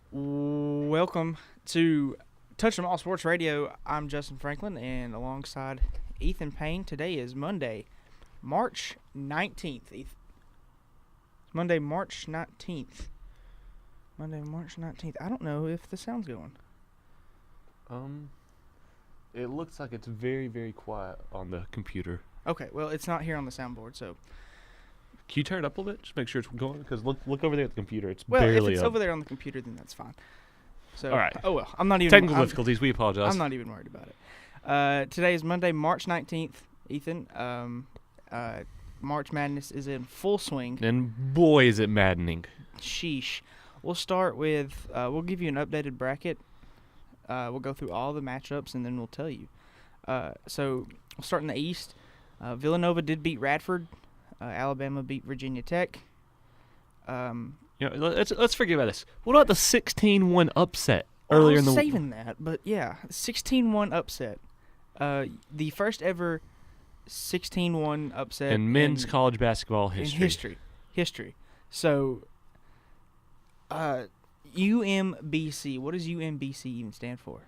Welcome to Touch 'em All Sports Radio. I'm Justin Franklin, and alongside Ethan Payne, today is Monday, March 19th. Monday, March 19th. Monday, March 19th. I don't know if the sound's going. It looks like it's very, very quiet on the computer. Okay, well, it's not here on the soundboard, so. Can you turn it up a little bit? Just make sure it's going. Because look over there at the computer. It's Well, barely if it's up. over there on the computer, then that's fine. So, All right. Oh, well, I'm not even. Technical difficulties. We apologize. I'm not even worried about it. Today is Monday, March 19th, Ethan. March Madness is in full swing. And boy, is it maddening. Sheesh. We'll start with, we'll give you an updated bracket. We'll go through all the matchups, and then we'll tell you. So we'll start in the East. Villanova did beat Radford. Alabama beat Virginia Tech. Let's forget about this. What about the 16-1 upset earlier in the I was saving that, but yeah, 16-1 upset. The first ever 16-1 upset in men's college basketball history. In history. So, UMBC. What does UMBC even stand for?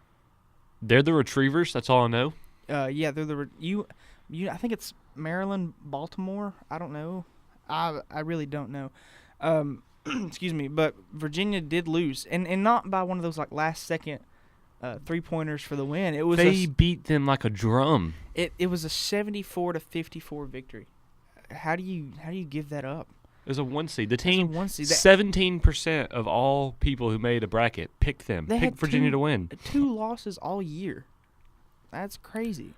They're the Retrievers. That's all I know. Yeah, they're the I think it's Maryland, Baltimore. I don't know. I really don't know. Excuse me, but Virginia did lose, and not by one of those like last second 3-pointers for the win. It was they beat them like a drum. It was a 74-54 victory. How do you give that up? It was a 1 seed. The team, 17% of all people who made a bracket picked them. Picked Virginia to win. 2 losses all year. That's crazy.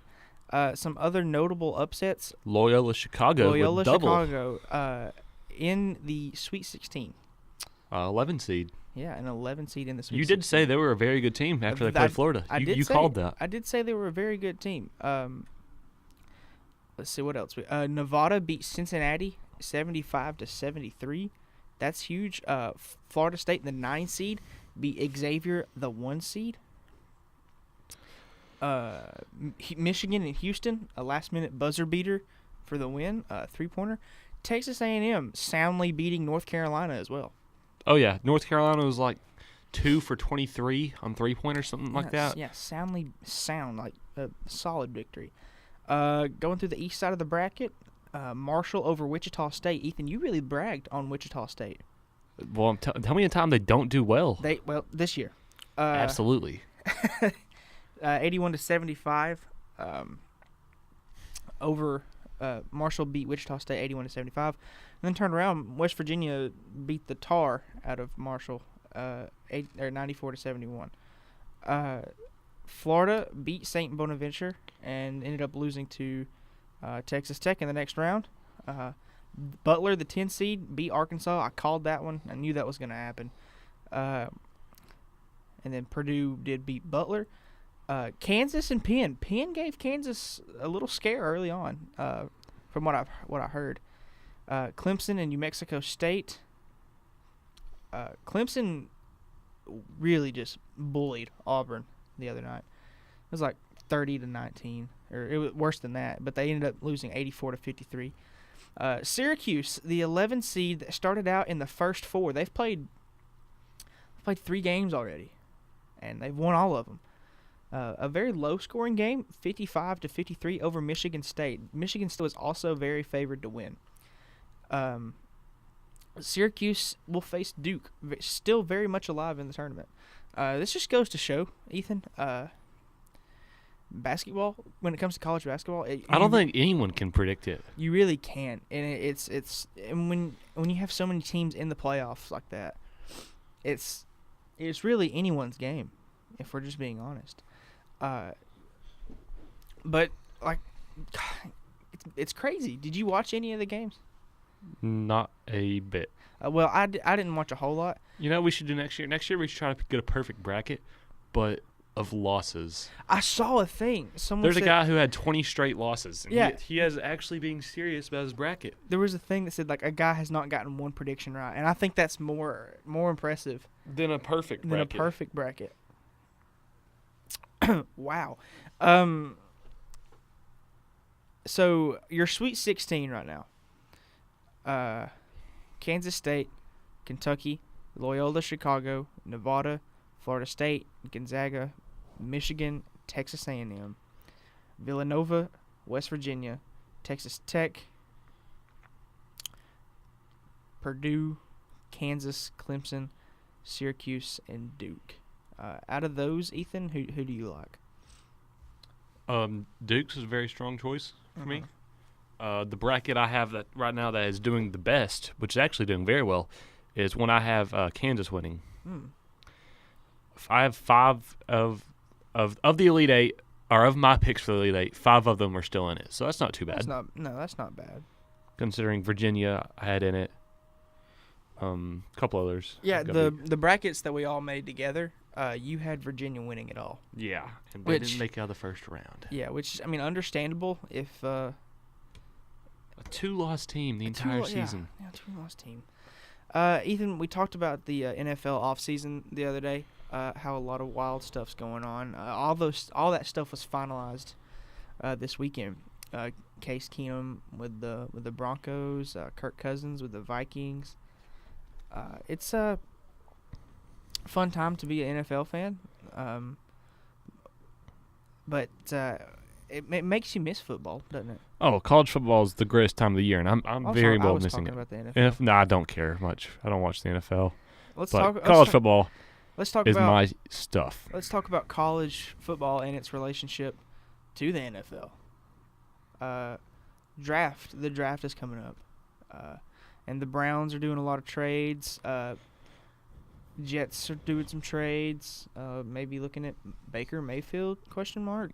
Some other notable upsets. Loyola Chicago with double. Chicago in the Sweet 16. 11 seed. Yeah, an 11 seed in the Sweet 16. You did say they were a very good team after they played Florida. You called that. I did say they were a very good team. Let's see what else. Nevada beat Cincinnati 75-73. That's huge. Florida State, the 9 seed, beat Xavier, the 1 seed. Michigan and Houston, a last-minute buzzer beater for the win, 3-pointer. Texas A&M soundly beating North Carolina as well. Oh yeah, North Carolina was like 2 for 23 on 3-pointers, something like that. Yeah, like a solid victory. Going through the east side of the bracket, Marshall over Wichita State. Ethan, you really bragged on Wichita State. Well, tell me a time they don't do well. This year. Absolutely. 81-75 over Marshall beat Wichita State 81-75, and then turned around. West Virginia beat the tar out of Marshall 94-71. Florida beat St. Bonaventure and ended up losing to Texas Tech in the next round. Butler, the 10 seed, beat Arkansas. I called that one. I knew that was going to happen. And then Purdue did beat Butler. Kansas and Penn. Penn gave Kansas a little scare early on, from what I heard. Clemson and New Mexico State. Clemson really just bullied Auburn the other night. It was like 30-19, or it was worse than that. But they ended up losing 84-53. Syracuse, the 11 seed that started out in the first 4. They've played 3 games already, and they've won all of them. A very low-scoring game, 55-53 over Michigan State. Michigan State was also very favored to win. Syracuse will face Duke, still very much alive in the tournament. This just goes to show, Ethan, basketball, when it comes to college basketball, I don't think anyone can predict it. You really can't, and it's when you have so many teams in the playoffs like that, it's really anyone's game, if we're just being honest. But like, it's crazy. Did you watch any of the games? Not a bit. Well, I didn't watch a whole lot. You know what we should do next year? Next year we should try to get a perfect bracket, but of losses. I saw a thing. There's a guy who had 20 straight losses. And yeah. He has actually being serious about his bracket. There was a thing that said, like, a guy has not gotten one prediction right. And I think that's more impressive. Than a perfect bracket. Wow. So, your Sweet 16 right now. Kansas State, Kentucky, Loyola Chicago, Nevada, Florida State, Gonzaga, Michigan, Texas A&M, Villanova, West Virginia, Texas Tech, Purdue, Kansas, Clemson, Syracuse, and Duke. Out of those, Ethan, who do you like? Duke's is a very strong choice for me. The bracket I have that right now that is doing the best, which is actually doing very well, is when I have Kansas winning. I have 5 of the Elite Eight, or of my picks for the Elite Eight, 5 of them are still in it, so that's not too bad. That's not bad. Considering Virginia I had in it, a couple others. Yeah, the brackets that we all made together, you had Virginia winning it all. Yeah, and they didn't make it out of the first round. Yeah, which, I mean, understandable if a 2-loss team the entire season. Yeah, 2-loss team. Ethan, we talked about the NFL offseason the other day, how a lot of wild stuff's going on. All that stuff was finalized this weekend. Case Keenum with the Broncos, Kirk Cousins with the Vikings. It's a fun time to be an NFL fan, but it makes you miss football, doesn't it? Oh, college football is the greatest time of the year, and I'm very well missing it. About the NFL. No, I don't care much. I don't watch the NFL. College football is my stuff. Let's talk about college football and its relationship to the NFL. The draft is coming up, and the Browns are doing a lot of trades. Jets are doing some trades. Maybe looking at Baker Mayfield? Question mark.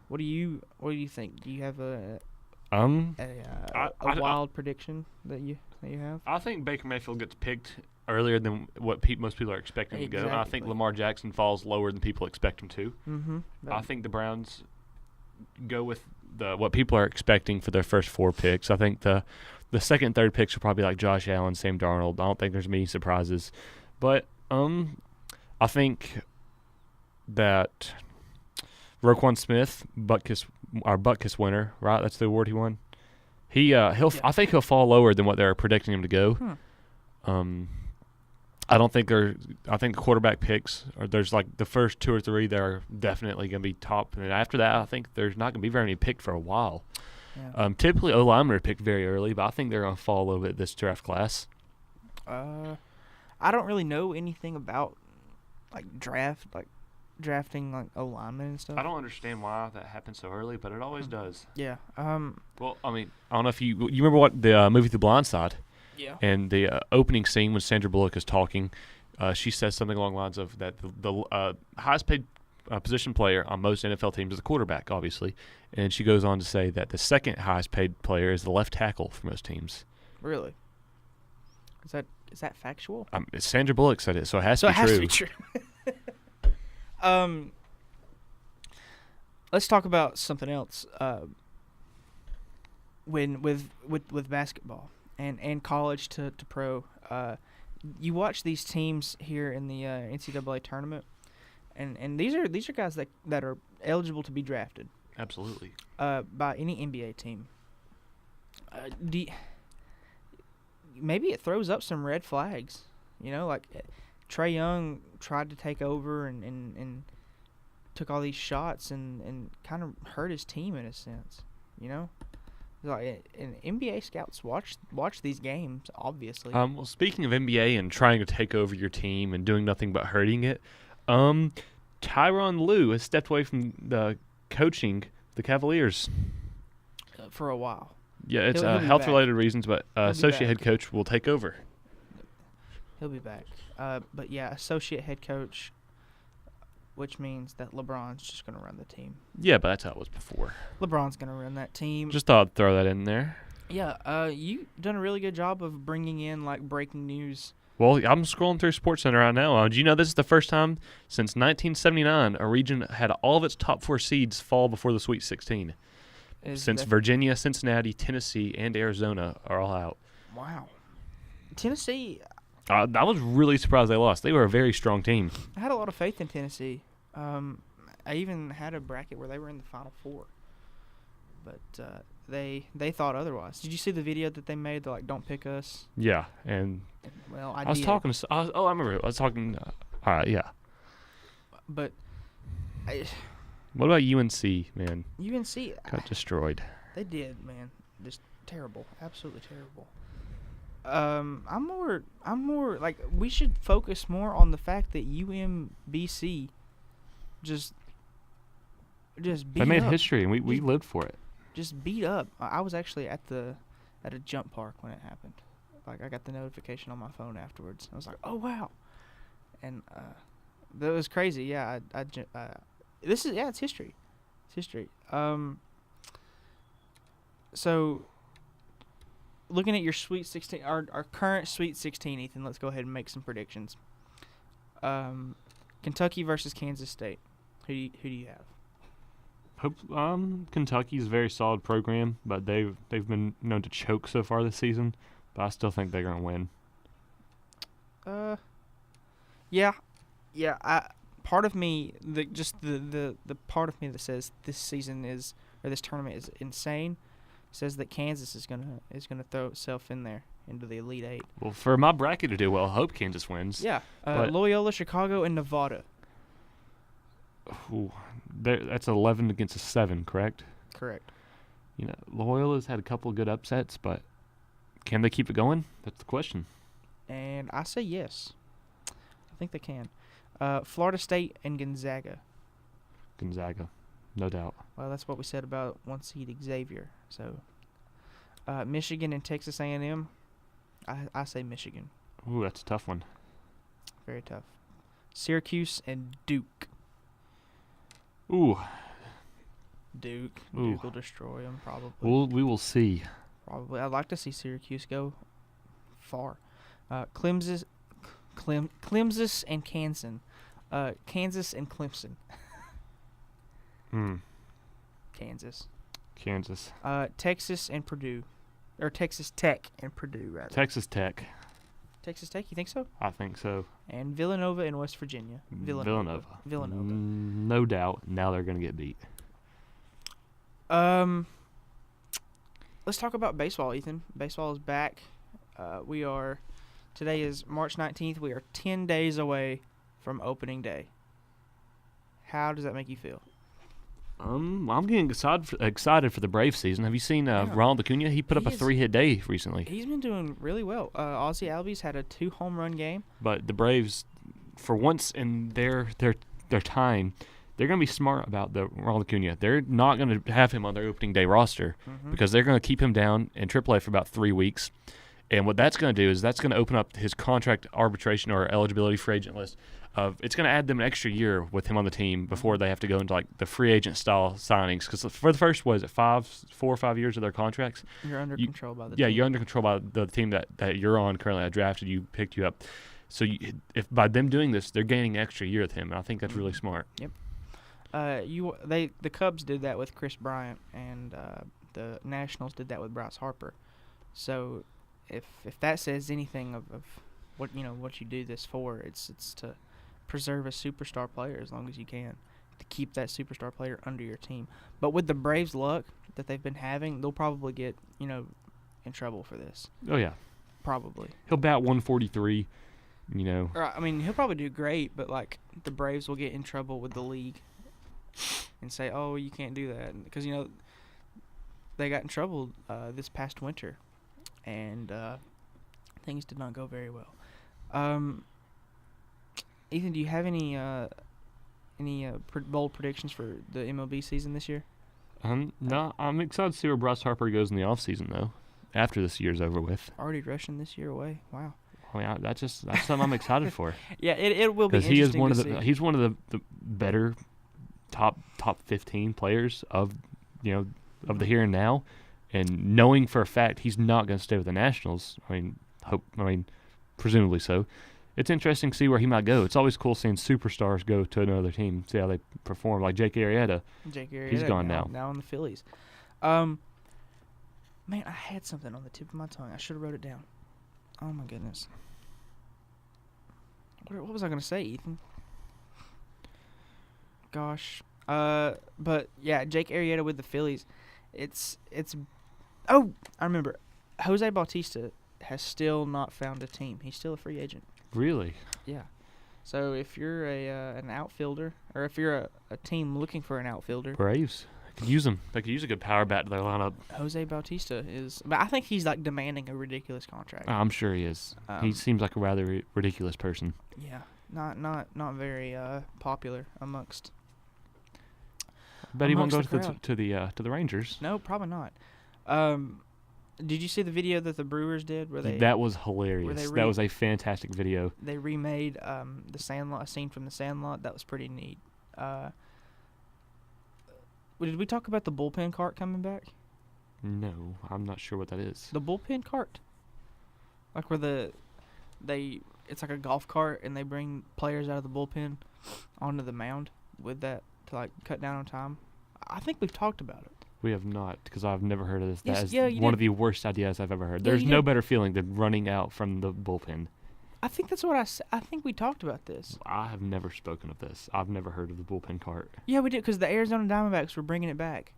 What do you think? Do you have a wild prediction that you have? I think Baker Mayfield gets picked earlier than what most people are expecting to go. And I think Lamar Jackson falls lower than people expect him to. Mm-hmm. I think the Browns go with what people are expecting for their first 4 picks. I think the second and third picks will probably be like Josh Allen, Sam Darnold. I don't think there's many surprises. But I think that Roquan Smith, our Butkus winner, right? That's the award he won. I think he'll fall lower than what they're predicting him to go. I think the quarterback picks there's like the first 2 or 3 that are definitely going to be top, and after that, I think there's not going to be very many picked for a while. Yeah. Typically, O-linemen are picked very early, but I think they're going to fall a little bit this draft class. I don't really know anything about drafting like O-linemen and stuff. I don't understand why that happens so early, but it always does. Yeah. Well, I mean, I don't know if you remember what the movie The Blind Side. Yeah. And the opening scene when Sandra Bullock is talking, she says something along the lines of that the highest paid position player on most NFL teams is the quarterback, obviously. And she goes on to say that the second highest paid player is the left tackle for most teams. Really? Is that factual? Sandra Bullock said it, so it has to be true. Let's talk about something else. With basketball and college to pro, you watch these teams here in the NCAA tournament, and these are guys that are eligible to be drafted. Absolutely. By any NBA team. Maybe it throws up some red flags. You know, like Trae Young tried to take over and took all these shots and kind of hurt his team in a sense. You know, like, and NBA scouts watch these games, obviously. Well, speaking of NBA and trying to take over your team and doing nothing but hurting it, Tyronn Lue has stepped away from the coaching the Cavaliers for a while. Yeah, it's health-related reasons, but associate head coach will take over. He'll be back. But, yeah, associate head coach, which means that LeBron's just going to run the team. Yeah, but that's how it was before. LeBron's going to run that team. Just thought I'd throw that in there. Yeah, you've done a really good job of bringing in, like, breaking news. Well, I'm scrolling through SportsCenter right now. Do you know this is the first time since 1979 a region had all of its top 4 seeds fall before the Sweet 16? Since Virginia, Cincinnati, Tennessee, and Arizona are all out. Wow. Tennessee. I was really surprised they lost. They were a very strong team. I had a lot of faith in Tennessee. I even had a bracket where they were in the Final Four. But they thought otherwise. Did you see the video that they made? They're like, "Don't pick us." Yeah, and Well, I was did. talking to. I remember. I was talking. All right, yeah. But What about UNC, man? UNC, Got destroyed. they did, man. Just terrible, absolutely terrible. I'm more like we should focus more on the fact that UMBC just beat They made up. history, and we lived for it. Just beat up. I was actually at a jump park when it happened. Like I got the notification on my phone afterwards. I was like, oh wow, and that was crazy. Yeah, it's history. It's history. So looking at your Sweet 16, our current Sweet 16, Ethan, let's go ahead and make some predictions. Kentucky versus Kansas State. Who do you have? Kentucky's a very solid program, but they've been known to choke so far this season. But I still think they're gonna win. Yeah. Part of me, the part of me that says this season is, or this tournament is insane, says that Kansas is gonna throw itself in there into the Elite Eight. Well, for my bracket to do well, I hope Kansas wins. Yeah. But- Loyola, Chicago, and Nevada. Ooh, that's 11 against a 7, correct? Correct. You know, Loyola's had a couple of good upsets, but can they keep it going? That's the question. And I say yes. I think they can. Florida State and Gonzaga. Gonzaga, no doubt. Well, that's what we said about one seed Xavier. So, Michigan and Texas A&M. I say Michigan. Ooh, that's a tough one. Very tough. Syracuse and Duke. Ooh, Duke. Ooh. Duke will destroy them probably. we will see. Probably. I'd like to see Syracuse go far. Clemson and Kansas. Kansas and Clemson. Kansas. Kansas. Texas and Purdue. Or Texas Tech and Purdue, rather. Texas Tech. Texas Tech, you think so? I think so. And Villanova and West Virginia. Villanova. No doubt. Now they're going to get beat. Let's talk about baseball, Ethan. Baseball is back. Today is March 19th. We are 10 days away from opening day. How does that make you feel? I'm getting excited for the Braves season. Have you seen Ronald Acuna? He put up a 3-hit day recently. He's been doing really well. Ozzie Albies had a 2 home run game. But the Braves, for once in their time, they're going to be smart about the Ronald Acuna. They're not going to have him on their opening day roster because they're going to keep him down in AAA for about 3 weeks. And what that's going to do is that's going to open up his contract arbitration or eligibility free agent list. It's going to add them an extra year with him on the team before they have to go into like the free agent style signings. Because for the first, 4 or 5 years of their contracts, you're under control by the team. team. You're under control by the team that you're on currently. I drafted you, picked you up. So if by them doing this, they're gaining an extra year with him, and I think that's really smart. Yep. The Cubs did that with Chris Bryant, and the Nationals did that with Bryce Harper. So if that says anything of what you do this for, it's to preserve a superstar player as long as you can, to keep that superstar player under your team. But with the Braves' luck that they've been having, they'll probably get in trouble for this. Oh yeah, probably. He'll bat 143. Or, I mean, he'll probably do great, but like the Braves will get in trouble with the league and say, "Oh, you can't do that," because they got in trouble this past winter, and things did not go very well. Ethan, do you have any bold predictions for the MLB season this year? No, I'm excited to see where Bryce Harper goes in the offseason, though, after this year's over with. Already rushing this year away. Wow. I mean, that's something I'm excited for. Yeah, it will be interesting because he's one of the better top 15 players of the here and now, and knowing for a fact he's not going to stay with the Nationals. Presumably so. It's interesting to see where he might go. It's always cool seeing superstars go to another team, see how they perform. Like Jake Arrieta. He's gone now. Now in the Phillies. Man, I had something on the tip of my tongue. I should have wrote it down. Oh my goodness. What was I going to say, Ethan? Gosh. But yeah, Jake Arrieta with the Phillies. Oh, I remember. Jose Bautista has still not found a team. He's still a free agent. Really? Yeah. So if you're an outfielder, or if you're a team looking for an outfielder, Braves could use him. They could use a good power bat to their lineup. Jose Bautista is. But I think he's like demanding a ridiculous contract. I'm sure he is. He seems like a rather ridiculous person. Yeah, not very popular amongst. Bet he won't go amongst the to the Rangers. No, probably not. Did you see the video that the Brewers did? Where they That was hilarious. That was a fantastic video. They remade the Sandlot, a scene from the Sandlot. That was pretty neat. Did we talk about the bullpen cart coming back? No, I'm not sure what that is. The bullpen cart, like where it's like a golf cart and they bring players out of the bullpen onto the mound with that to like cut down on time. I think we've talked about it. We have not, because I've never heard of this. Yes, that is yeah, you one did. of the worst ideas I've ever heard. Yeah, There's you no did. better feeling than running out from the bullpen. I think that's what I think we talked about this. I have never spoken of this. I've never heard of the bullpen cart. Yeah, we did, because the Arizona Diamondbacks were bringing it back,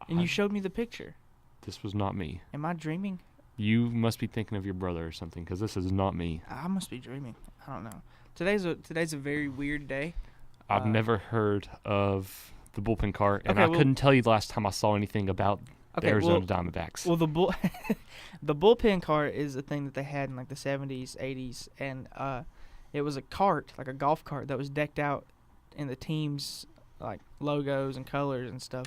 and I- you showed me the picture. This was not me. Am I dreaming? You must be thinking of your brother or something, because this is not me. I must be dreaming. I don't know. Today's a very weird day. I've never heard of the bullpen cart, and Okay, I well- couldn't tell you the last time I saw anything about the Okay, Arizona well- Diamondbacks. Well, the bullpen cart is a thing that they had in like the 70s, 80s, and it was a cart, like a golf cart, that was decked out in the team's like logos and colors and stuff.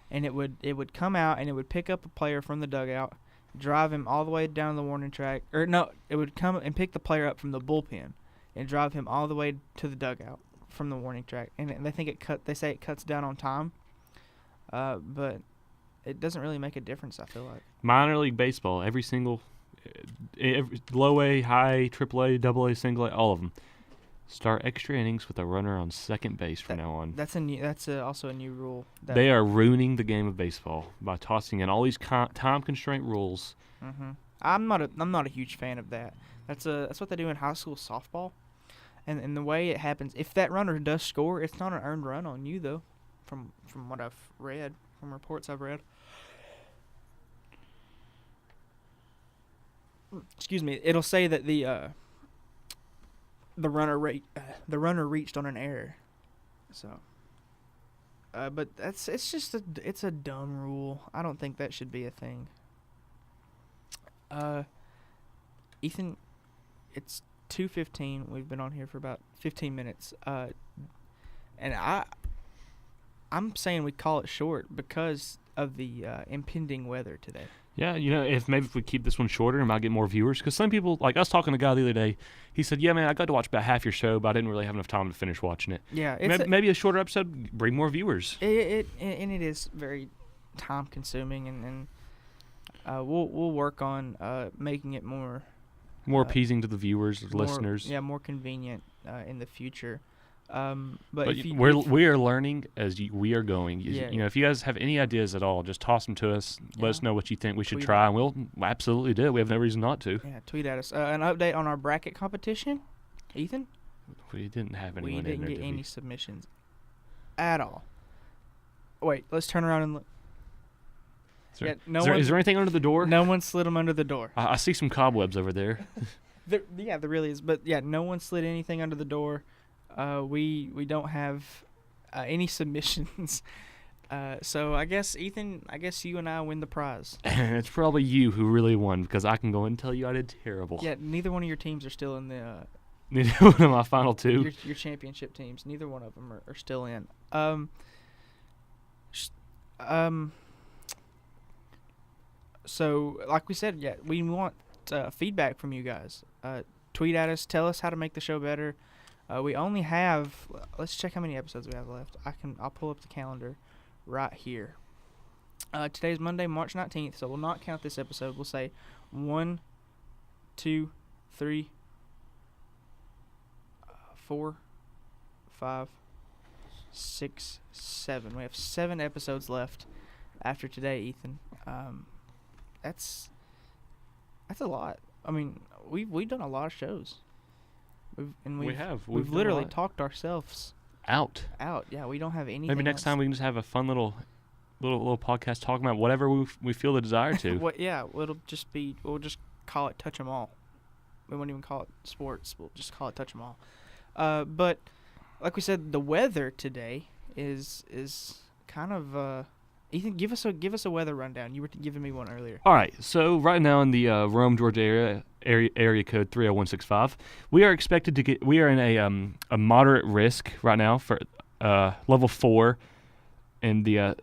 And it would come out and it would pick up a player from the dugout, drive him all the way down the warning track, or no, it would come and pick the player up from the bullpen and drive him all the way to the dugout from the warning track. And they think they say it cuts down on time, but it doesn't really make a difference, I feel like. Minor league baseball, every single, low A, high, triple A, double A, single A, all of them. Start extra innings with a runner on second base from now on. That's also a new rule. They are ruining the game of baseball by tossing in all these time constraint rules. Mm-hmm. I'm not a huge fan of that. That's what they do in high school softball, and the way it happens, if that runner does score, it's not an earned run on you though, from what I've read, from reports I've read. Excuse me. It'll say that the runner reached on an error. So. But it's a dumb rule. I don't think that should be a thing. Ethan, it's 2:15. We've been on here for about 15 minutes. And I'm saying we call it short because of the impending weather today. Yeah, if we keep this one shorter, it might get more viewers. Because some people, like us talking to a guy the other day, he said, yeah, man, I got to watch about half your show, but I didn't really have enough time to finish watching it. Yeah, Maybe a shorter episode, bring more viewers. It is very time consuming, and we'll work on making it more appeasing to the viewers, listeners. Yeah, more convenient in the future. But we are learning as we are going. Yeah. If you guys have any ideas at all, just toss them to us. Let us know what you think we should Tweet try, and we'll absolutely do it. We have no reason not to. Yeah, tweet at us. An update on our bracket competition, Ethan. We didn't have anyone. We didn't in there, get did any we? submissions at all. Wait, let's turn around and look. Is there anything under the door? No one slid them under the door. I see some cobwebs over there. There really is. But yeah, no one slid anything under the door. We don't have any submissions. So I guess Ethan, you and I win the prize. It's probably you who really won, because I can go and tell you I did terrible. Yeah, neither one of your teams are still in the Neither one of my final two. your championship teams. Neither one of them are still in. So like we said, yeah, we want feedback from you guys. Tweet at us. Tell us how to make the show better. We only have. Let's check how many episodes we have left. I'll pull up the calendar right here. Today's Monday, March 19th, so we'll not count this episode. We'll say 1, 2, 3, 4, 5, 6, 7. We have 7 episodes left after today, Ethan. That's a lot. I mean, we've done a lot of shows. We've literally talked ourselves out. Yeah, we don't have anything. Maybe next time we can just have a fun little podcast talking about whatever we feel the desire to. It'll just be. We'll just call it touch 'em all. We won't even call it sports. We'll just call it touch 'em all. But like we said, the weather today is kind of. Ethan, give us a weather rundown. You were giving me one earlier. All right, so right now in the Rome, Georgia area code 30165, we are expected to get. We are in a moderate risk right now for level 4, and the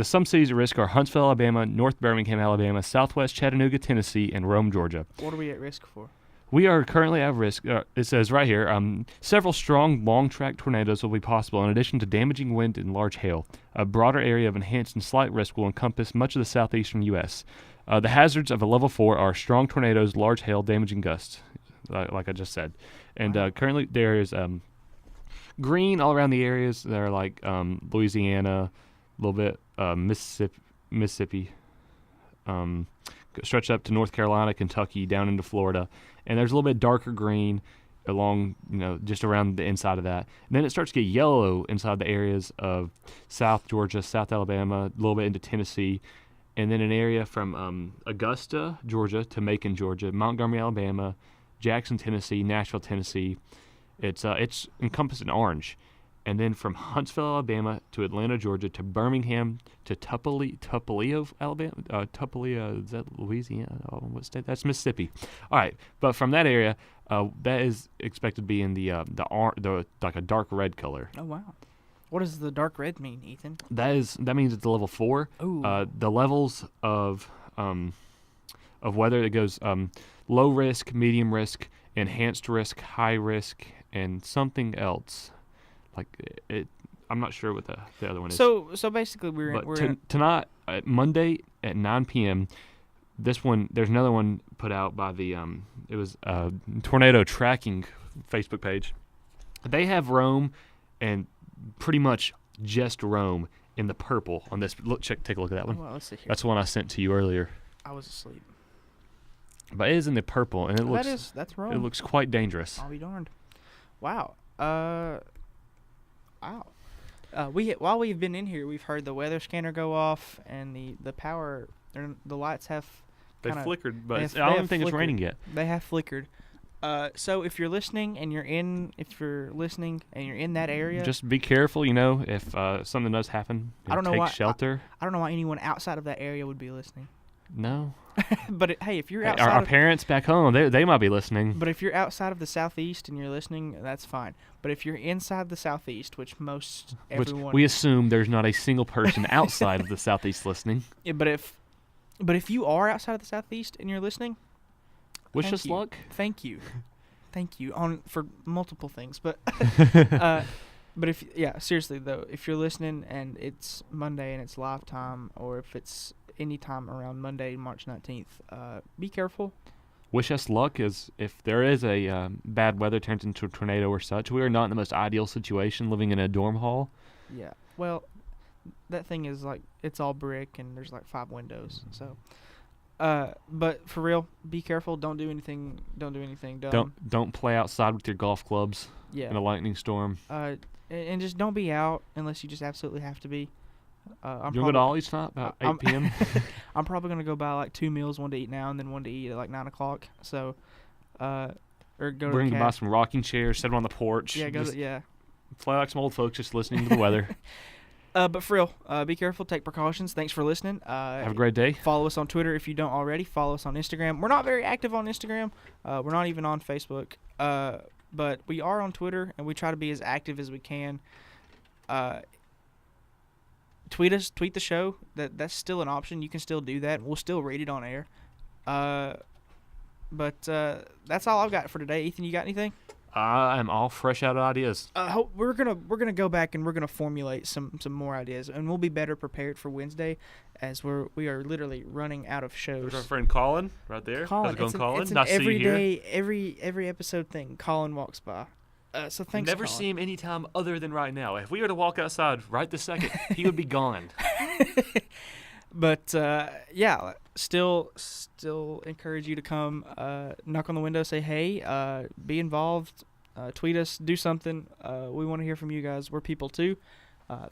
some cities at risk are Huntsville, Alabama, North Birmingham, Alabama, Southwest Chattanooga, Tennessee, and Rome, Georgia. What are we at risk for? We are currently at risk. It says right here, several strong, long-track tornadoes will be possible in addition to damaging wind and large hail. A broader area of enhanced and slight risk will encompass much of the southeastern U.S. The hazards of a level 4 are strong tornadoes, large hail, damaging gusts, like I just said. And currently there is green all around the areas that are like Louisiana, a little bit Mississippi, stretched up to North Carolina, Kentucky, down into Florida. And there's a little bit darker green along, just around the inside of that. And then it starts to get yellow inside the areas of South Georgia, South Alabama, a little bit into Tennessee, and then an area from Augusta, Georgia, to Macon, Georgia, Montgomery, Alabama, Jackson, Tennessee, Nashville, Tennessee. It's encompassed in orange. And then from Huntsville, Alabama, to Atlanta, Georgia, to Birmingham, to Tupelo, Alabama. Tupelo, is that Louisiana? Oh, what state? That's Mississippi. All right, but from that area, that is expected to be in the like a dark red color. Oh wow, what does the dark red mean, Ethan? That means it's a level 4. Ooh. The levels of weather, it goes low risk, medium risk, enhanced risk, high risk, and something else. Like it, I'm not sure what the other one is. So basically, we're tonight, Monday at 9 p.m. There's another one put out by the it was tornado tracking Facebook page. They have Rome, and pretty much just Rome in the purple on this. Take a look at that one. Well, let's see here. That's the one I sent to you earlier. I was asleep. But it is in the purple, and that's Rome. It looks quite dangerous. I'll be darned. Wow. Wow. While we've been in here, we've heard the weather scanner go off, and the power, the lights have They flickered, but they I don't have think it's flickered. raining yet. They have flickered. So if you're listening and you're in that area, Just be careful. If something does happen, I don't know take why shelter. I don't know why anyone outside of that area would be listening. No. But hey, if you're outside, Our parents back home, they might be listening. But if you're outside of the southeast and you're listening, that's fine. But if you're inside the southeast, which everyone, we assume there's not a single person outside of the southeast listening. Yeah, but if you are outside of the southeast and you're listening, wish us luck. Thank you for multiple things. But but seriously though, if you're listening and it's Monday and it's live time, or if it's any time around Monday, March 19th, be careful. Wish us luck, as if there is a bad weather turns into a tornado or such. We are not in the most ideal situation living in a dorm hall. Yeah. Well, that thing is like, it's all brick and there's like 5 windows. So, but for real, be careful. Don't do anything dumb. Don't play outside with your golf clubs in a lightning storm. And just don't be out unless you just absolutely have to be. You go to Ollie's tonight about 8 p.m.? I'm probably going to go buy like 2 meals, one to eat now and then one to eat at like 9 o'clock. So, or go We're going to to buy some rocking chairs, sit on the porch. Yeah, play like some old folks just listening to the weather. But for real, be careful, take precautions. Thanks for listening. Have a great day. Follow us on Twitter if you don't already. Follow us on Instagram. We're not very active on Instagram. We're not even on Facebook. But we are on Twitter, and we try to be as active as we can. Tweet us, tweet the show. That's still an option. You can still do that. We'll still read it on air. But that's all I've got for today. Ethan, you got anything? I'm all fresh out of ideas. We're gonna go back and we're gonna formulate some more ideas, and we'll be better prepared for Wednesday, as we are literally running out of shows. There's our friend Colin right there. Colin, How's it going, it's Colin? an everyday, every episode thing. Colin walks by. So thanks. Never Colin. see him any time other than right now. If we were to walk outside right this second, he would be gone. But yeah, still encourage you to come, knock on the window, say hey, be involved, tweet us, do something. We want to hear from you guys. We're people too.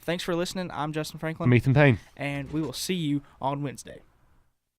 Thanks for listening. I'm Justin Franklin. I'm Ethan Payne. And we will see you on Wednesday.